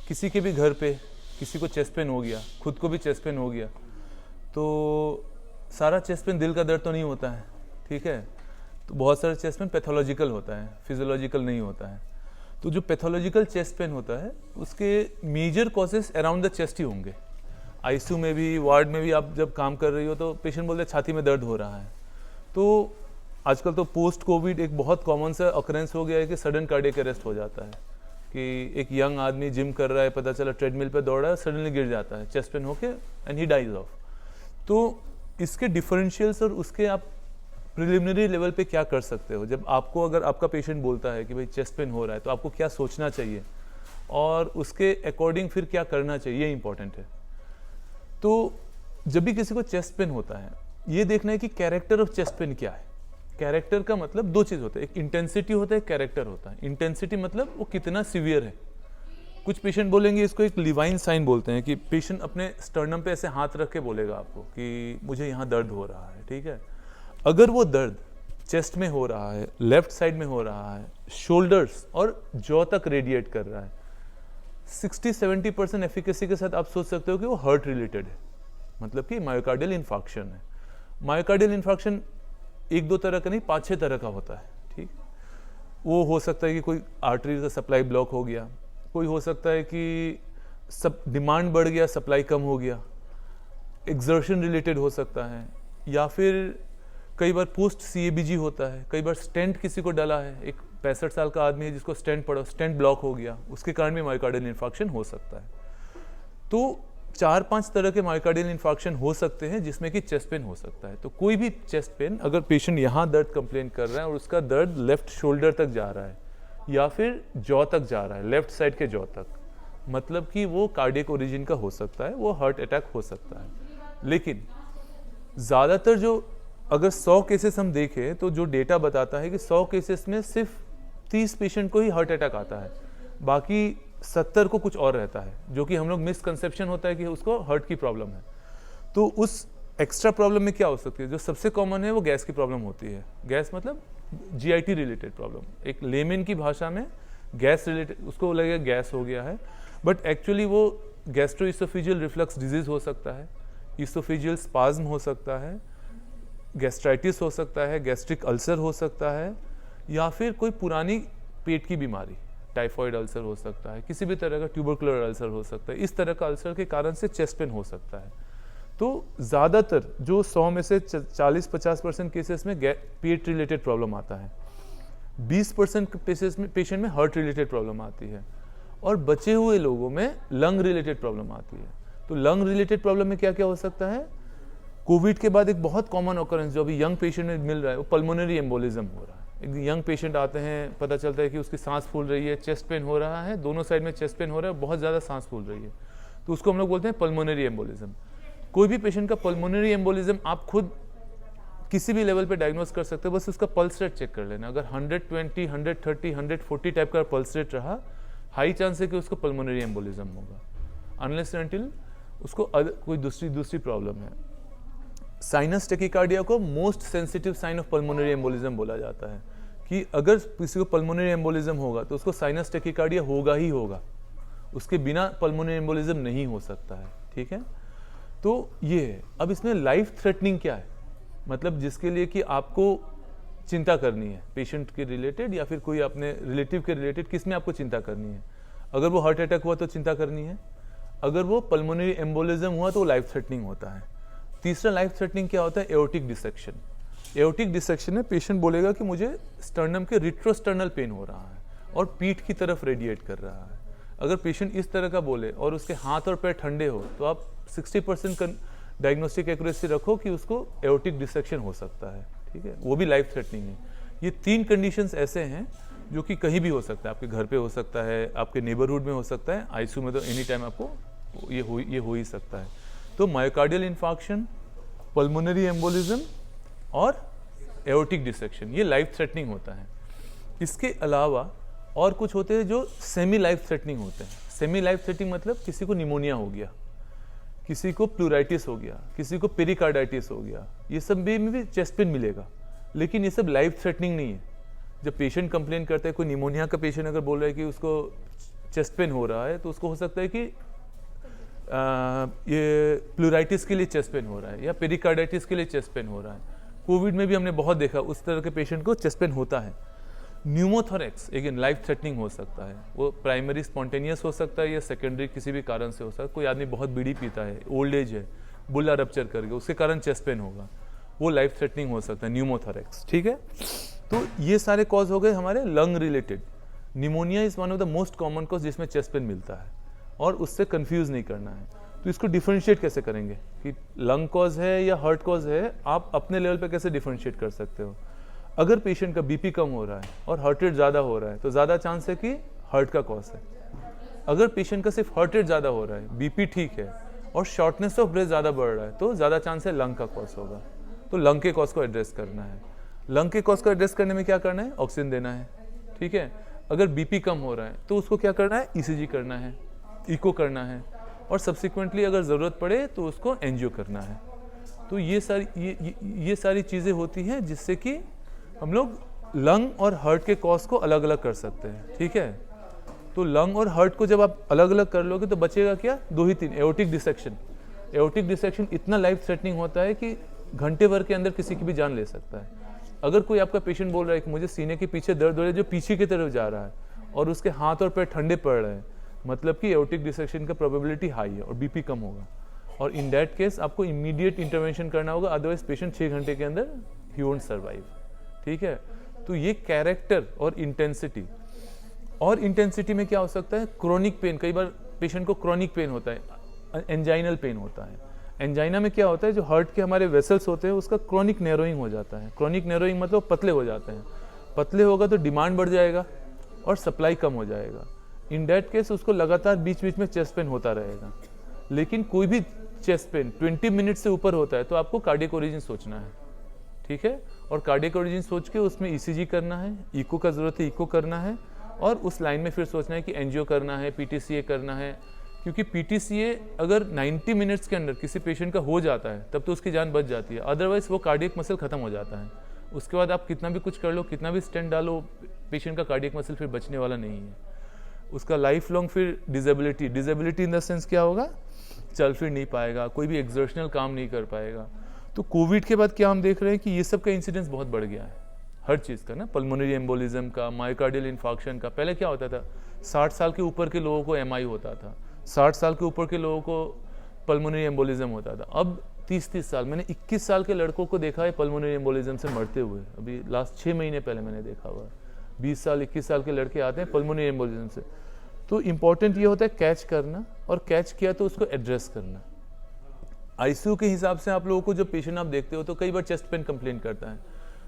किसी के भी घर पे किसी को चेस्ट पेन हो गया, खुद को भी चेस्ट पेन हो गया, तो सारा चेस्ट पेन दिल का दर्द तो नहीं होता है, ठीक है। तो बहुत सारा चेस्ट पेन पैथोलॉजिकल होता है, फिजियोलॉजिकल नहीं होता है। तो जो पैथोलॉजिकल चेस्ट पेन होता है उसके major causes around the chest ही होंगे। आईसीयू में भी, वार्ड में भी आप जब काम कर रही हो तो पेशेंट बोलते हैं छाती में दर्द हो रहा है। तो आजकल तो पोस्ट कोविड एक बहुत कॉमन सा ऑकरेंस हो गया है कि सडन कार्डियक अरेस्ट हो जाता है, कि एक यंग आदमी जिम कर रहा है, पता चला ट्रेडमिल पे दौड़ा है, सडनली गिर जाता है चेस्ट पेन होके एंड ही डाइज ऑफ। तो इसके डिफरेंशियल्स और उसके आप प्रिलिमिनरी लेवल पे क्या कर सकते हो, जब आपको अगर आपका पेशेंट बोलता है कि भाई चेस्ट पेन हो रहा है तो आपको क्या सोचना चाहिए और उसके अकॉर्डिंग फिर क्या करना चाहिए, ये इंपॉर्टेंट है। तो जब भी किसी को चेस्ट पेन होता है ये देखना है कि कैरेक्टर ऑफ चेस्ट पेन क्या है। कैरेक्टर का मतलब दो चीज़ होता है, एक इंटेंसिटी होता है, एक कैरेक्टर होता है। इंटेंसिटी मतलब वो कितना सीवियर है। कुछ पेशेंट बोलेंगे, इसको एक लिवाइन साइन बोलते हैं, कि पेशेंट अपने स्टर्नम पे ऐसे हाथ रख के बोलेगा आपको कि मुझे यहाँ दर्द हो रहा है, ठीक है। अगर वो दर्द चेस्ट में हो रहा है, लेफ्ट साइड में हो रहा है, शोल्डर्स और जॉ तक रेडिएट कर रहा है, 60-70% एफिकेसी के साथ आप सोच सकते हो कि वो हार्ट रिलेटेड है, मतलब कि मायोकार्डियल इन्फार्क्शन है। मायोकार्डियल इन्फार्क्शन एक दो तरह का नहीं, 5-6 तरह का होता है, ठीक। वो हो सकता है कि कोई आर्टरी का सप्लाई ब्लॉक हो गया, कोई हो सकता है कि सब डिमांड बढ़ गया, सप्लाई कम हो गया, एक्सर्शन रिलेटेड हो सकता है, या फिर कई बार पोस्ट CABG होता है, कई बार स्टेंट किसी को डला है, एक 65 साल का आदमी है जिसको स्टेंट पड़ा, स्टेंट ब्लॉक हो गया, उसके कारण भी मायोकार्डियल इन्फार्क्शन हो सकता है। तो 4-5 तरह के मायोकार्डियल इन्फार्क्शन हो सकते हैं जिसमें कि चेस्ट पेन हो सकता है। तो कोई भी चेस्ट पेन, अगर पेशेंट यहाँ दर्द कंप्लेन कर रहा है और उसका दर्द लेफ्ट शोल्डर तक जा रहा है या फिर जॉ तक जा रहा है, लेफ्ट साइड के जॉ तक, मतलब कि वो कार्डियक ओरिजिन का हो सकता है, वो हार्ट अटैक हो सकता है। लेकिन ज़्यादातर जो, अगर 100 केसेस हम देखें तो जो डेटा बताता है कि 100 केसेस में सिर्फ 30 पेशेंट को ही हार्ट अटैक आता है, बाकी 70 को कुछ और रहता है, जो कि हम लोग मिसकंसेप्शन होता है कि उसको हार्ट की प्रॉब्लम है। तो उस एक्स्ट्रा प्रॉब्लम में क्या हो सकती है, जो सबसे कॉमन है वो गैस की प्रॉब्लम होती है। गैस मतलब GIT रिलेटेड प्रॉब्लम, एक लेमेन की भाषा में गैस रिलेटेड, उसको लगेगा गैस हो गया है, बट एक्चुअली वो गैस्ट्रोइसोफेजियल रिफ्लक्स डिजीज हो सकता है, इसोफेजियल स्पाज्म हो सकता है, गैस्ट्राइटिस हो सकता है, गैस्ट्रिक अल्सर हो सकता है, या फिर कोई पुरानी पेट की बीमारी, टाइफॉइड अल्सर हो सकता है, किसी भी तरह का ट्यूबरकुलर अल्सर हो सकता है। इस तरह का अल्सर के कारण से चेस्ट पेन हो सकता है। तो ज़्यादातर जो 100 में से 40-50% केसेस में पेट रिलेटेड प्रॉब्लम आता है, 20% केसेस में पेशेंट में हार्ट रिलेटेड प्रॉब्लम आती है, और बचे हुए लोगों में लंग रिलेटेड प्रॉब्लम आती है। तो लंग रिलेटेड प्रॉब्लम में क्या क्या हो सकता है, कोविड के बाद एक बहुत कॉमन ऑकरेंस जो अभी यंग पेशेंट में मिल रहा है, वो पल्मोनरी एम्बोलिज्म हो रहा है। एक यंग पेशेंट आते हैं, पता चलता है कि उसकी सांस फूल रही है, चेस्ट पेन हो रहा है, दोनों साइड में चेस्ट पेन हो रहा है, बहुत ज़्यादा सांस फूल रही है, तो उसको हम लोग बोलते हैं पल्मोनरी एम्बोलिज्म। कोई भी पेशेंट का पल्मोनरी एम्बोलिज्म आप खुद किसी भी लेवल पे डायग्नोज कर सकते हो, बस उसका पल्स रेट चेक कर लेना। अगर 120, 130, 140 टाइप का पल्स रेट रहा, हाई चांस है कि उसको पल्मोनरी एम्बोलिज्म होगा, अनलेस अनटिल उसको कोई दूसरी प्रॉब्लम है। साइनस टेकिकार्डिया को most sensitive sign of pulmonary embolism बोला जाता है, कि अगर किसी को पल्मोनरी एम्बोलिज्म होगा तो उसको साइनस टेकिकार्डिया होगा ही होगा, उसके बिना पल्मोनरी एम्बोलिज्म नहीं हो सकता है, ठीक है। तो ये है। अब इसमें लाइफ थ्रेटनिंग क्या है, मतलब जिसके लिए कि आपको चिंता करनी है, पेशेंट के रिलेटेड या फिर कोई अपने रिलेटिव के रिलेटेड, किस में आपको चिंता करनी है। अगर वो हार्ट अटैक हुआ तो चिंता करनी है, अगर वो पल्मोनरी एम्बोलिज्म हुआ तो लाइफ थ्रेटनिंग होता है। तीसरा लाइफ थ्रेटनिंग क्या होता है, एओर्टिक डिसेक्शन। एओर्टिक डिसेक्शन में पेशेंट बोलेगा कि मुझे स्टर्नम के रिट्रोस्टर्नल पेन हो रहा है और पीठ की तरफ रेडिएट कर रहा है। अगर पेशेंट इस तरह का बोले और उसके हाथ और पैर ठंडे हो तो आप 60% डायग्नोस्टिक एक्यूरेसी रखो कि उसको एओर्टिक डिसेक्शन हो सकता है, ठीक है, वो भी लाइफ थ्रेटनिंग है। ये 3 कंडीशंस ऐसे हैं जो कि कहीं भी हो सकता है, आपके घर पे हो सकता है, आपके नेबरहुड में हो सकता है, आईसीयू में तो एनी टाइम आपको ये हो ही सकता है। तो मायोकार्डियल इन्फार्क्शन, पल्मोनरी एम्बोलिज्म और एओर्टिक डिसेक्शन, ये लाइफ थ्रेटनिंग होता है। इसके अलावा और कुछ होते हैं जो सेमी लाइफ थ्रेटनिंग होते हैं। सेमी लाइफ थ्रेटनिंग मतलब किसी को निमोनिया हो गया, किसी को प्लूराइटिस हो गया, किसी को पेरिकार्डाइटिस हो गया, ये सब में भी चेस्ट पेन मिलेगा, लेकिन ये सब लाइफ थ्रेटनिंग नहीं है। जब पेशेंट कंप्लेन करता है, कोई निमोनिया का पेशेंट अगर बोल रहा है कि उसको चेस्ट पेन हो रहा है तो उसको हो सकता है कि ये प्लूराइटिस के लिए चेस्ट पेन हो रहा है या पेरिकार्डाइटिस के लिए चेस्ट पेन हो रहा है। कोविड में भी हमने बहुत देखा उस तरह के पेशेंट को चेस्ट पेन होता है। न्यूमोथोरेक्स अगेन लाइफ थ्रेटनिंग हो सकता है, वो प्राइमरी स्पॉन्टेनियस हो सकता है या सेकेंडरी किसी भी कारण से हो सकता है। कोई आदमी बहुत बीड़ी पीता है, ओल्ड एज है, बुल्ला रप्चर करके उसके कारण चेस्ट पेन होगा, वो लाइफ थ्रेटनिंग हो सकता है न्यूमोथोरेक्स। ठीक है, तो ये सारे कॉज हो गए हमारे lung related. Pneumonia is one of the most common cause जिसमें चेस्ट पेन मिलता है और उससे कंफ्यूज नहीं करना है। तो इसको डिफरेंशिएट कैसे करेंगे कि लंग कॉज है या हार्ट कॉज है, आप अपने लेवल पे कैसे डिफरेंशिएट कर सकते हो। अगर पेशेंट का बीपी कम हो रहा है और हार्ट रेट ज़्यादा हो रहा है तो ज़्यादा चांस है कि हार्ट का कॉज है। अगर पेशेंट का सिर्फ हार्ट रेट ज़्यादा हो रहा है, बीपी ठीक है और शॉर्टनेस ऑफ ब्रेथ ज़्यादा बढ़ रहा है तो ज़्यादा चांस है लंग का कॉज होगा। तो लंग के कॉज को एड्रेस करना है। लंग के कॉज को एड्रेस करने में क्या करना है, ऑक्सीजन देना है। ठीक है, अगर बीपी कम हो रहा है तो उसको क्या करना है, ईसीजी करना है, इको करना है और सब्सिक्वेंटली अगर ज़रूरत पड़े तो उसको एंजियो करना है। तो ये सारी चीज़ें होती हैं जिससे कि हम लोग लंग और हार्ट के कॉज को अलग अलग कर सकते हैं। ठीक है, तो लंग और हार्ट को जब आप अलग अलग कर लोगे तो बचेगा क्या, 2 ही 3, एओर्टिक डिसेक्शन। एओर्टिक डिसेक्शन इतना लाइफ थ्रेटनिंग होता है कि घंटे भर के अंदर किसी की भी जान ले सकता है। अगर कोई आपका पेशेंट बोल रहा है कि मुझे सीने के पीछे दर्द हो रहा है जो पीछे की तरफ जा रहा है और उसके हाथ और पैर ठंडे पड़ रहे हैं, मतलब कि एओर्टिक डिसेक्शन का प्रोबेबिलिटी हाई है और बीपी कम होगा और इन दैट केस आपको इमीडिएट इंटरवेंशन करना होगा, अदरवाइज पेशेंट 6 घंटे के अंदर ही वोंट सर्वाइव। ठीक है, तो ये कैरेक्टर और इंटेंसिटी में क्या हो सकता है, क्रोनिक पेन। कई बार पेशेंट को क्रोनिक पेन होता है, एंजाइनल पेन होता है। एंजाइना में क्या होता है, जो हार्ट के हमारे वेसल्स होते हैं उसका क्रोनिक नैरोइंग हो जाता है। क्रोनिक नैरोइंग मतलब पतले हो जाते हैं। पतले होगा तो डिमांड बढ़ जाएगा और सप्लाई कम हो जाएगा। इन दैट केस उसको लगातार बीच बीच में चेस्ट पेन होता रहेगा। लेकिन कोई भी चेस्ट पेन 20 मिनट से ऊपर होता है तो आपको कार्डियक ओरिजिन सोचना है। ठीक है, और कार्डियक ओरिजिन सोच के उसमें ईसीजी करना है, इको का जरूरत है इको करना है और उस लाइन में फिर सोचना है कि एंजियो करना है, पीटीसीए करना है। क्योंकि पीटीसीए अगर 90 मिनट्स के अंदर किसी पेशेंट का हो जाता है तब तो उसकी जान बच जाती है, अदरवाइज वो कार्डियक मसल खत्म हो जाता है। उसके बाद आप कितना भी कुछ कर लो, कितना भी स्टेंट डालो, पेशेंट का कार्डियक मसल फिर बचने वाला नहीं है। उसका लाइफ लॉन्ग फिर डिसेबिलिटी इन द सेंस क्या होगा, चल फिर नहीं पाएगा, कोई भी एक्सर्शनल काम नहीं कर पाएगा। तो कोविड के बाद क्या हम देख रहे हैं कि ये सब का इंसिडेंस बहुत बढ़ गया है, हर चीज़ का ना, पल्मोनरी एम्बोलिज्म का, मायोकार्डियल इन्फार्क्शन का। पहले क्या होता था, 60 साल के ऊपर के लोगों को एमआई होता था, 60 साल के ऊपर के लोगों को पल्मोनरी एम्बोलिज्म होता था। अब 30 साल, मैंने 21 साल के लड़कों को देखा है पल्मोनरी एम्बोलिज्म से मरते हुए। अभी लास्ट 6 महीने पहले मैंने देखा हुआ है, 20 साल 21 साल के लड़के आते हैं पल्मोनरी एम्बोलिज्म से। तो इम्पॉर्टेंट ये होता है कैच करना, और कैच किया तो उसको एड्रेस करना। आईसीयू के हिसाब से आप लोगों को जो पेशेंट आप देखते हो तो कई बार चेस्ट पेन कंप्लेन करता है,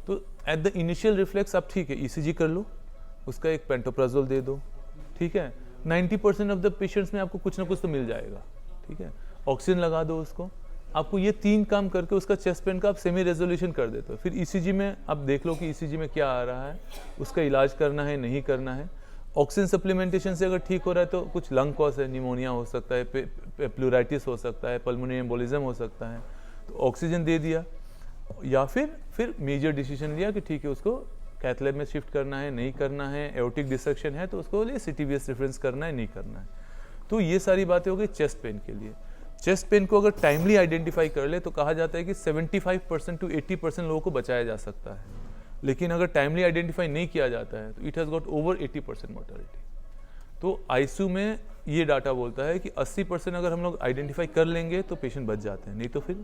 तो एट द इनिशियल रिफ्लेक्स आप ठीक है ईसीजी कर लो, उसका एक पेंटोप्राजोल दे दो। ठीक है, 90% ऑफ द पेशेंट्स में आपको कुछ ना कुछ तो मिल जाएगा। ठीक है, ऑक्सीजन लगा दो उसको। आपको ये 3 काम करके उसका चेस्ट पेन का आप सेमी रेजोल्यूशन कर देते हो। फिर ईसीजी में आप देख लो कि ईसीजी में क्या आ रहा है, उसका इलाज करना है नहीं करना है। ऑक्सीजन सप्लीमेंटेशन से अगर ठीक हो रहा है तो कुछ लंग कॉज है, निमोनिया हो सकता है, प्लूराइटिस हो सकता है, पल्मोनरी एम्बोलिज्म हो सकता है, तो ऑक्सीजन दे दिया। या फिर मेजर डिसीजन लिया कि ठीक है उसको कैथ लैब में शिफ्ट करना है नहीं करना है, एओर्टिक डिसेक्शन है तो उसको लिए सिटीवीएस रेफरेंस करना है नहीं करना है। तो ये सारी बातें हो गई चेस्ट पेन के लिए। चेस्ट पेन को अगर टाइमली आइडेंटिफाई कर ले तो कहा जाता है कि 75% to 80% लोगों को बचाया जा सकता है। लेकिन अगर टाइमली आइडेंटिफाई नहीं किया जाता है तो it has got over 80% mortality. तो आईसीयू में ये डाटा बोलता है कि 80% अगर हम लोग आइडेंटिफाई कर लेंगे तो पेशेंट बच जाते हैं, नहीं तो फिर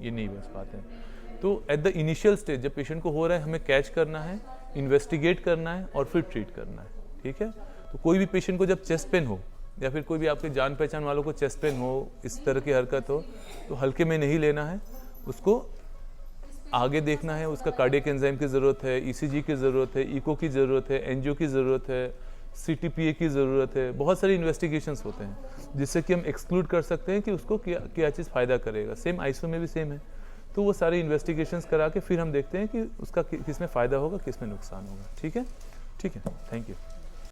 ये नहीं बच पाते हैं। तो एट द इनिशियल स्टेज जब पेशेंट को हो रहा है हमें कैच करना है, इन्वेस्टिगेट करना है और फिर ट्रीट करना है। ठीक है, तो कोई भी पेशेंट को जब चेस्ट पेन हो या फिर कोई भी आपके जान पहचान वालों को चेस्ट पेन हो, इस तरह की हरकत हो, तो हल्के में नहीं लेना है, उसको आगे देखना है। उसका कार्डियक एंजाइम की ज़रूरत है, ईसीजी की ज़रूरत है, इको की ज़रूरत है, एंजियो की ज़रूरत है, सीटीपीए की ज़रूरत है। बहुत सारे इन्वेस्टिगेशंस होते हैं जिससे कि हम एक्सक्लूड कर सकते हैं कि उसको क्या चीज़ फ़ायदा करेगा। सेम आईसीयू में भी सेम है। तो वो सारे इन्वेस्टिगेशंस करा के फिर हम देखते हैं कि उसका किस में फ़ायदा होगा, किस में नुकसान होगा। ठीक है, थैंक यू।